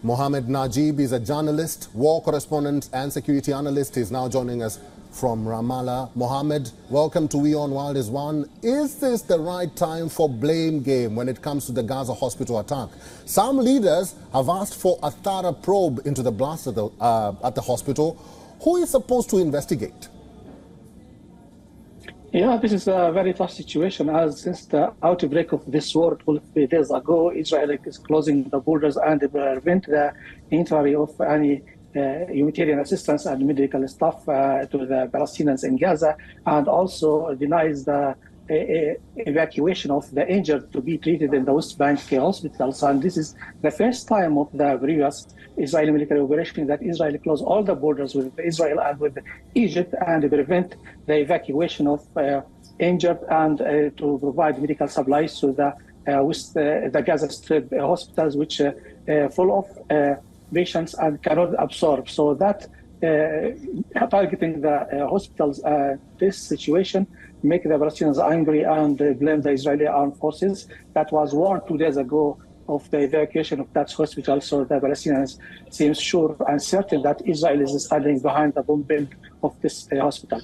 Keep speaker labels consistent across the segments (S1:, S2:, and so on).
S1: Mohammed Najib is a journalist, war correspondent and security analyst. He's now joining us from Ramallah. Mohammed, welcome to WION World is One. Is this the right time for blame game when it comes to the Gaza hospital attack? Some leaders have asked for a thorough probe into the blast at the hospital. Who is supposed to investigate?
S2: Yeah, this is a very tough situation, as since the outbreak of this war 12 days ago, Israel is closing the borders and prevent the entry of any humanitarian assistance and medical staff to the Palestinians in Gaza, and also denies the evacuation of the injured to be treated in the West Bank hospitals. And this is the first time of the previous Israeli military operation that Israel closed all the borders with Israel and with Egypt and prevent the evacuation of injured and to provide medical supplies to the Gaza Strip hospitals, which full of patients and cannot absorb. So that targeting the hospitals, this situation make the Palestinians angry and blame the Israeli armed forces. That was warned 2 days ago of the evacuation of that hospital. So the Palestinians seem sure and certain that Israel is standing behind the bombing of this hospital.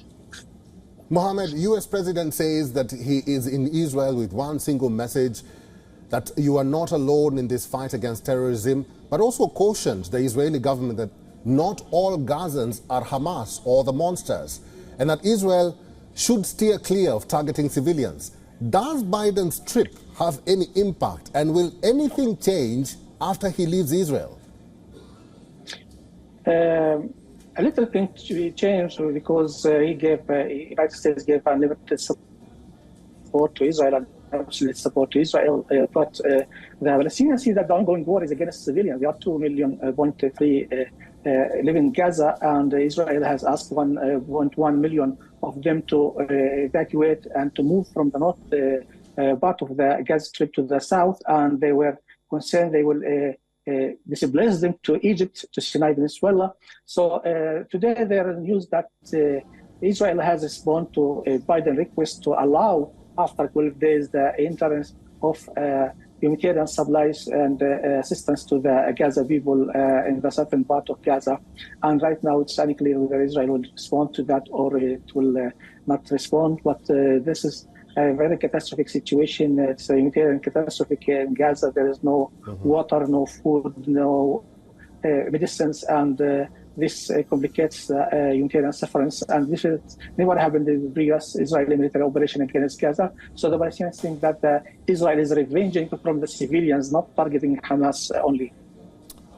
S1: Mohammed, US President says that he is in Israel with one single message, that you are not alone in this fight against terrorism, but also cautioned the Israeli government that not all Gazans are Hamas or the monsters, and that Israel should steer clear of targeting civilians. Does Biden's trip have any impact, and will anything change after he leaves Israel?
S2: A little thing to change because United States gave unlimited support to Israel and absolute support to Israel, but the Palestinians see that the ongoing war is against civilians. There are 2.3 million live in Gaza, and Israel has asked 1.1 million of them to evacuate and to move from the north part of the Gaza Strip to the south, and they were concerned they will displace them to Egypt, to Sinai Peninsula. So today there is news that Israel has responded to a Biden request to allow, after 12 days, the entrance of humanitarian supplies and assistance to the Gaza people in the southern part of Gaza. And right now it's unclear whether Israel will respond to that or it will not respond. But this is a very catastrophic situation. It's a humanitarian catastrophe in Gaza. There is no water, no food, no medicines, and this complicates humanitarian sufferance. And this has never happened in the previous Israeli military operation against Gaza. So the Palestinians think that Israel is revenging from the civilians, not targeting Hamas only.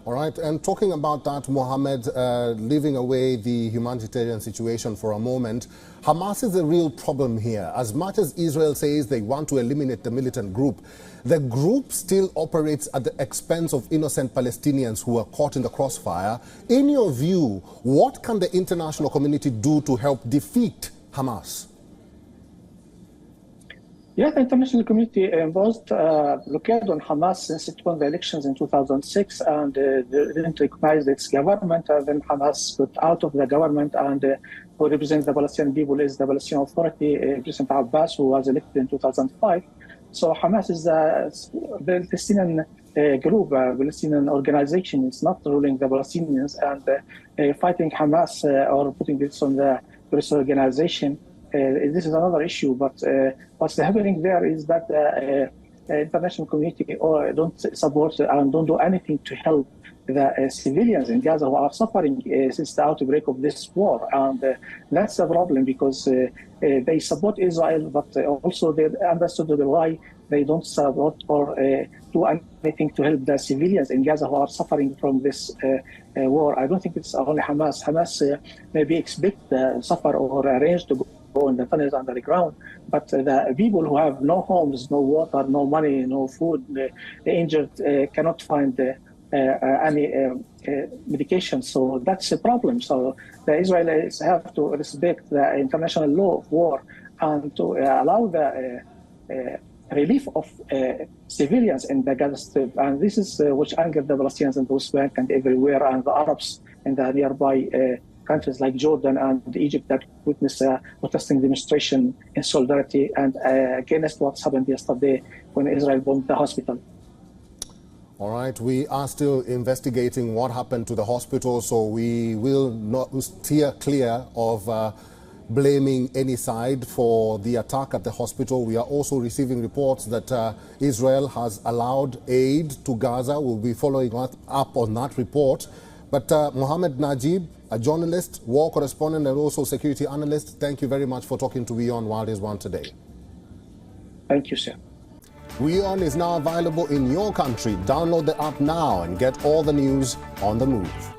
S1: All right, and talking about that, Mohammed, leaving away the humanitarian situation for a moment, Hamas is a real problem here. As much as Israel says they want to eliminate the militant group, the group still operates at the expense of innocent Palestinians who are caught in the crossfire. In your view, what can the international community do to help defeat Hamas?
S2: Yeah, the international community imposed a blockade on Hamas since it won the elections in 2006 and didn't recognize its government. Then Hamas got out of the government, and who represents the Palestinian people is the Palestinian Authority, President Abbas, who was elected in 2005. So Hamas is the Palestinian group, Palestinian organization. It's not ruling the Palestinians, and fighting Hamas or putting this on the Palestinian organization. This is another issue, but what's happening there is that international community don't support and don't do anything to help the civilians in Gaza who are suffering since the outbreak of this war. And that's a problem because they support Israel, but also they understood why they don't support or do anything to help the civilians in Gaza who are suffering from this war. I don't think it's only Hamas. Hamas maybe expect suffer or arrange to go in the tunnels under the ground, but the people who have no homes, no water, no money, no food, the injured cannot find any medication. So that's a problem. So the Israelis have to respect the international law of war and to allow the relief of civilians in the Gaza Strip. And this is which angered the Palestinians in the West Bank and everywhere, and the Arabs in the nearby countries like Jordan and Egypt that witnessed a protesting demonstration in solidarity and against what's happened yesterday when Israel bombed the hospital.
S1: All right, we are still investigating what happened to the hospital, so we will not steer clear of blaming any side for the attack at the hospital. We are also receiving reports that Israel has allowed aid to Gaza. We'll be following up on that report. But Mohammed Najib, a journalist, war correspondent, and also security analyst, thank you very much for talking to WION World is One today.
S2: Thank you, sir.
S1: WION is now available in your country. Download the app now and get all the news on the move.